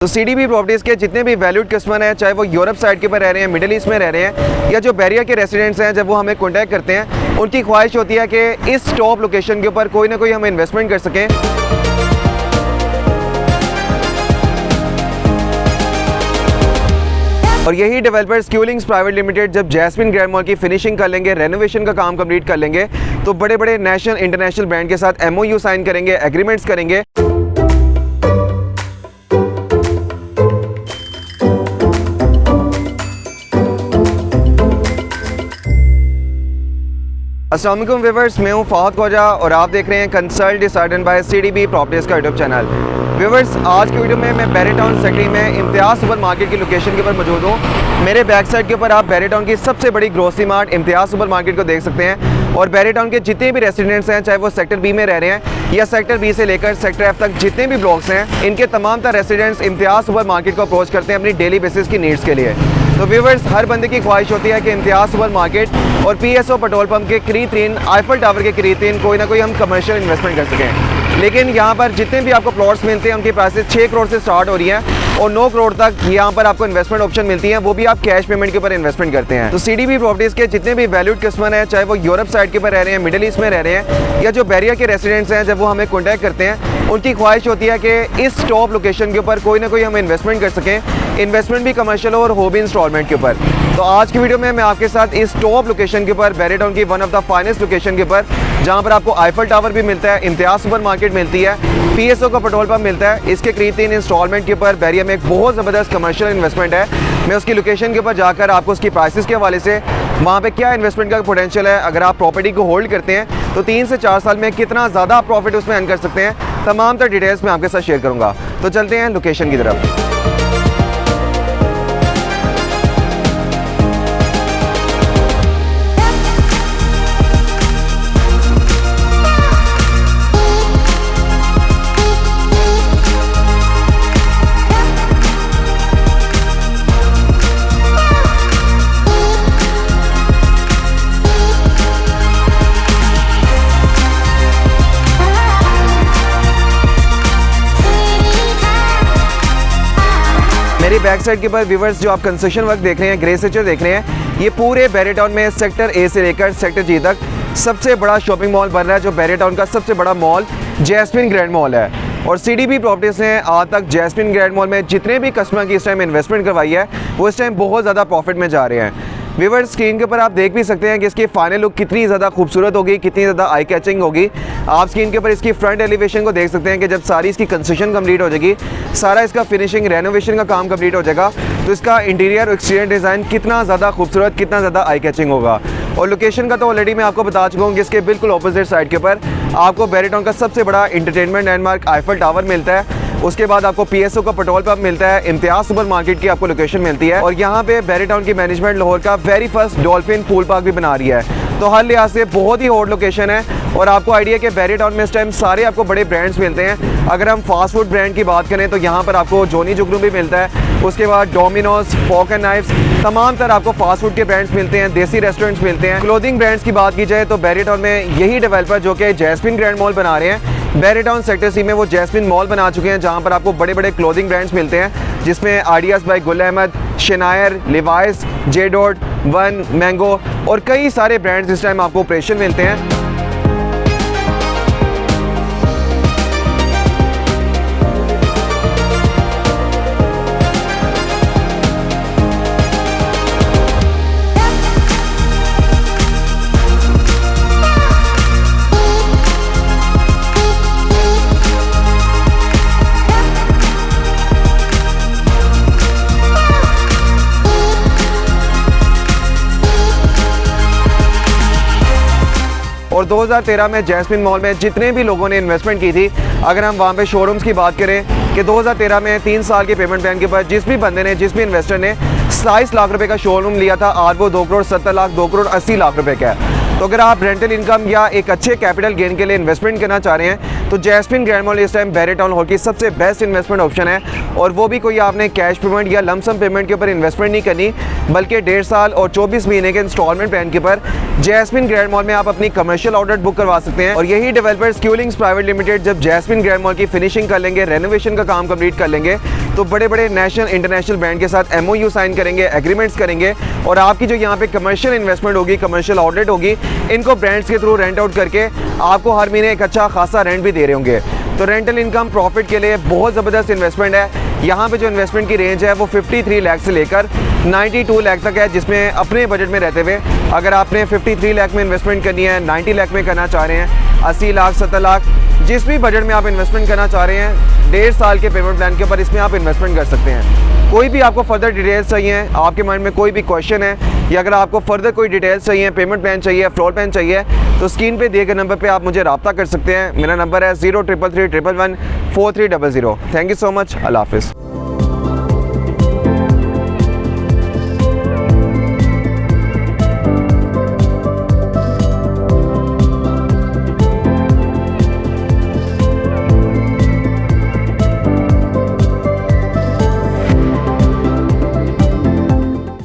तो CDB properties के जितने भी वैल्यूड कस्टमर हैं, चाहे वो यूरोप साइड के ऊपर रह रहे हैं, मिडिल ईस्ट में रह रहे हैं, या जो बैरिया के रेसिडेंट्स हैं, जब वो हमें कॉन्टैक्ट करते हैं, उनकी ख्वाहिश होती है कि इस टॉप लोकेशन के ऊपर कोई ना कोई हम इन्वेस्टमेंट कर सकें। और यही डेवलपर स्क्यूलिंग्स प्राइवेट लिमिटेड जब जैस्मिन ग्रैंड मॉल की फिनिशिंग कर लेंगे, रेनोवेशन का काम कंप्लीट कर लेंगे, तो बड़े बड़े नेशनल इंटरनेशनल ब्रांड के साथ एमओयू साइन करेंगे, एग्रीमेंट्स करेंगे। अस्सलाम वालेकुम व्यूअर्स, मैं हूं फहद खोजा और आप देख रहे हैं consult decided by CDB properties का यूट्यूब चैनल। व्यूअर्स, आज की वीडियो में मैं बैरी टाउन सिटी में इम्तियाज़ सुपर मार्केट की लोकेशन के ऊपर मौजूद हूं। मेरे बैक साइड के ऊपर आप बैरी टाउन की सबसे बड़ी ग्रोसरी मार्ट इम्तियाज़ सुपर मार्केट को देख सकते हैं। और बैरी टाउन के जितने भी रेसिडेंट्स हैं, चाहे वो सेक्टर बी में रह रहे हैं या सेक्टर बी से लेकर सेक्टर एफ तक जितने भी ब्लॉक्स हैं, इनके तमाम तरह रेसिडेंट्स इम्तियाज़ सुपर मार्केट को अप्रोच करते हैं अपनी डेली बेसिस की नीड्स के लिए। तो व्यूअर्स, हर बंदे की ख्वाहिश होती है कि इम्तियाज़ सुपर मार्केट और पीएसओ पेट्रोल पंप के करीब तीन, आईफल टावर के करीब तीन कोई ना कोई हम कमर्शियल इन्वेस्टमेंट कर सकें। लेकिन यहाँ पर जितने भी आपको प्लॉट्स मिलते हैं, उनकी प्राइसेस 6 करोड़ से स्टार्ट हो रही हैं और 9 करोड़ तक यहाँ पर आपको इन्वेस्टमेंट ऑप्शन मिलती है, वो भी आप कैश पेमेंट के ऊपर इन्वेस्टमेंट करते हैं। तो सीडीबी प्रॉपर्टीज़ के जितने भी वैल्यूड कस्टमर हैं, चाहे वो यूरोप साइड के ऊपर रह रहे हैं, मिडिल ईस्ट में रह रहे हैं, या जो बैरिया के रेसिडेंट्स हैं, जब वो हमें कॉन्टैक्ट करते हैं, उनकी ख्वाहिश होती है कि इस टॉप लोकेशन के ऊपर कोई ना कोई हम इन्वेस्टमेंट कर सकें, इन्वेस्टमेंट भी कमर्शियल और हो भी इंस्टॉलमेंट के ऊपर। तो आज की वीडियो में मैं आपके साथ इस टॉप लोकेशन के ऊपर, बैरी टाउन की one of the finest location के ऊपर, जहां पर आपको आईफल टावर भी मिलता है, इम्तियाज़ सुपर मार्केट मिलती है, पीएसओ का पेट्रोल पंप मिलता है, इसके करीब 3 इंस्टॉलमेंट के ऊपर बैरिया में एक बहुत ज़बरदस्त कमर्शियल इन्वेस्टमेंट है। मैं उसकी लोकेशन के ऊपर जाकर आपको उसकी प्राइसेस के हवाले से, वहाँ पे क्या इन्वेस्टमेंट का पोटेंशियल है, अगर आप प्रॉपर्टी को होल्ड करते हैं तो 3 से 4 साल में कितना ज़्यादा आप प्रॉफिट उसमें अर्न कर सकते हैं, तमाम तर डिटेल्स मैं आपके साथ शेयर करूँगा। तो चलते हैं लोकेशन की तरफ। मेरी बैक साइड के ऊपर व्यूअर्स, जो आप कंस्ट्रक्शन वर्क देख रहे हैं, ग्रे स्ट्रक्चर देख रहे हैं, ये पूरे बैरी टाउन में सेक्टर ए से लेकर सेक्टर जी तक सबसे बड़ा शॉपिंग मॉल बन रहा है। जो बैरी टाउन का सबसे बड़ा मॉल जैस्मिन ग्रैंड मॉल है। और सीडीबी प्रॉपर्टीज़ ने आज तक जैस्मिन ग्रैंड मॉल में जितने भी कस्टमर की इस टाइम इन्वेस्टमेंट करवाई है, वो इस टाइम बहुत ज़्यादा प्रॉफिट में जा रहे हैं। व्यूअर्स, स्क्रीन के ऊपर आप देख भी सकते हैं कि इसकी फाइनल लुक कितनी ज़्यादा खूबसूरत होगी, कितनी ज़्यादा आई कैचिंग होगी। आप स्क्रीन के ऊपर इसकी फ्रंट एलिवेशन को देख सकते हैं कि जब सारी इसकी कंस्ट्रक्शन कंप्लीट हो जाएगी, सारा इसका फिनिशिंग रेनोवेशन का काम कंप्लीट हो जाएगा, तो इसका इंटीरियर और एक्सटीरियर डिज़ाइन कितना ज़्यादा खूबसूरत, कितना ज़्यादा आई कैचिंग होगा। और लोकेशन का तो ऑलरेडी मैं आपको बता चुका हूँ कि इसके बिल्कुल ऑपोजिट साइड के ऊपर आपको बैरी टाउन का सबसे बड़ा इंटरटेनमेंट लैंडमार्क आईफल टावर मिलता है। उसके बाद आपको पीएसओ का पेट्रोल पंप मिलता है, इम्तियाज़ सुपर मार्केट की आपको लोकेशन मिलती है, और यहाँ पे बैरी टाउन की मैनेजमेंट लाहौर का very first dolphin pool park भी बना रही है। तो हर लिहाज से बहुत ही हॉट लोकेशन है। और आपको आइडिया कि बैरी टाउन में इस टाइम सारे आपको बड़े ब्रांड्स मिलते हैं। अगर हम फास्ट फूड ब्रांड की बात करें तो यहाँ पर आपको जोनी जुगनू भी मिलता है, उसके बाद डोमिनोज, फॉक एंड नाइफ्स, तमाम तरह आपको फास्ट फूड के ब्रांड्स मिलते हैं, देसी रेस्टोरेंट्स मिलते हैं। क्लोथिंग ब्रांड्स की बात की जाए तो बैरी टाउन में यही डेवलपर जो कि जैस्मिन ग्रैंड मॉल बना रहे हैं, बैरी टाउन सेक्टर सी में वो जैस्मिन मॉल बना चुके हैं, जहाँ पर आपको बड़े बड़े क्लोथिंग ब्रांड्स मिलते हैं, जिसमें आडियास बाय गुल अहमद, शनायर, Levi's, J dot, one, Mango और कई सारे ब्रांड्स इस टाइम आपको ऑपरेशन मिलते हैं। और 2013 में जैस्मिन मॉल में जितने भी लोगों ने इन्वेस्टमेंट की थी, अगर हम वहाँ पे शोरूम्स की बात करें कि 2013 में 3 साल के पेमेंट प्लान के ऊपर जिस भी बंदे ने, जिस भी इन्वेस्टर ने 27 लाख रुपए का शोरूम लिया था, आज वो 2 करोड़ 70 लाख, 2 करोड़ 80 लाख रुपए का है। तो अगर आप रेंटल इनकम या एक अच्छे कैपिटल गेन के लिए इन्वेस्टमेंट करना चाह रहे हैं तो जैस्मिन ग्रैंड मॉल इस टाइम बैरियर टाउन हॉल की सबसे बेस्ट इन्वेस्टमेंट ऑप्शन है, और वो भी कोई आपने कैश पेमेंट या लमसम पेमेंट के ऊपर इन्वेस्टमेंट नहीं करनी, बल्कि 1.5 साल और 24 महीने के इंस्टॉलमेंट प्लान के ऊपर जैस्मिन ग्रैंड मॉल में आप अपनी कमर्शियल आउटलेट बुक करवा सकते हैं। और यही डेवलपर्स क्यूलिंग्स प्राइवेट लिमिटेड जब जैस्मिन ग्रैंड मॉल की फिनिशिंग कर लेंगे, रेनोवेशन का काम कंप्लीट कर लेंगे, तो बड़े बड़े नेशनल इंटरनेशनल ब्रांड के साथ MOU साइन करेंगे, एग्रीमेंट्स करेंगे, और आपकी जो यहाँ पे कमर्शियल इन्वेस्टमेंट होगी, कमर्शियल आउटलेट होगी, इनको ब्रांड्स के थ्रू रेंट आउट करके आपको हर महीने एक अच्छा खासा रेंट भी दे रहे होंगे। तो रेंटल इनकम प्रॉफिट के लिए बहुत ज़बरदस्त इन्वेस्टमेंट है। यहाँ पे जो इन्वेस्टमेंट की रेंज है वो 53 लाख से लेकर 92 लाख तक है, जिसमें अपने बजट में रहते हुए अगर आपने 53 लाख में इन्वेस्टमेंट करनी है, 90 लाख में करना चाह रहे हैं, 80 लाख 70 लाख, जिस भी बजट में आप इन्वेस्टमेंट करना चाह रहे हैं, 1.5 साल के पेमेंट प्लान के ऊपर इसमें आप इन्वेस्टमेंट कर सकते हैं। कोई भी आपको फर्दर डिटेल्स चाहिए, आपके माइंड में कोई भी क्वेश्चन है, या अगर आपको फर्दर कोई डिटेल्स चाहिए, पेमेंट प्लान चाहिए, फ्लोर प्लान चाहिए, तो स्क्रीन पे दिए गए नंबर पे आप मुझे रब्ता कर सकते हैं। मेरा नंबर है 0333 111 4300। Thank you so much. अल्लाह हाफिज़।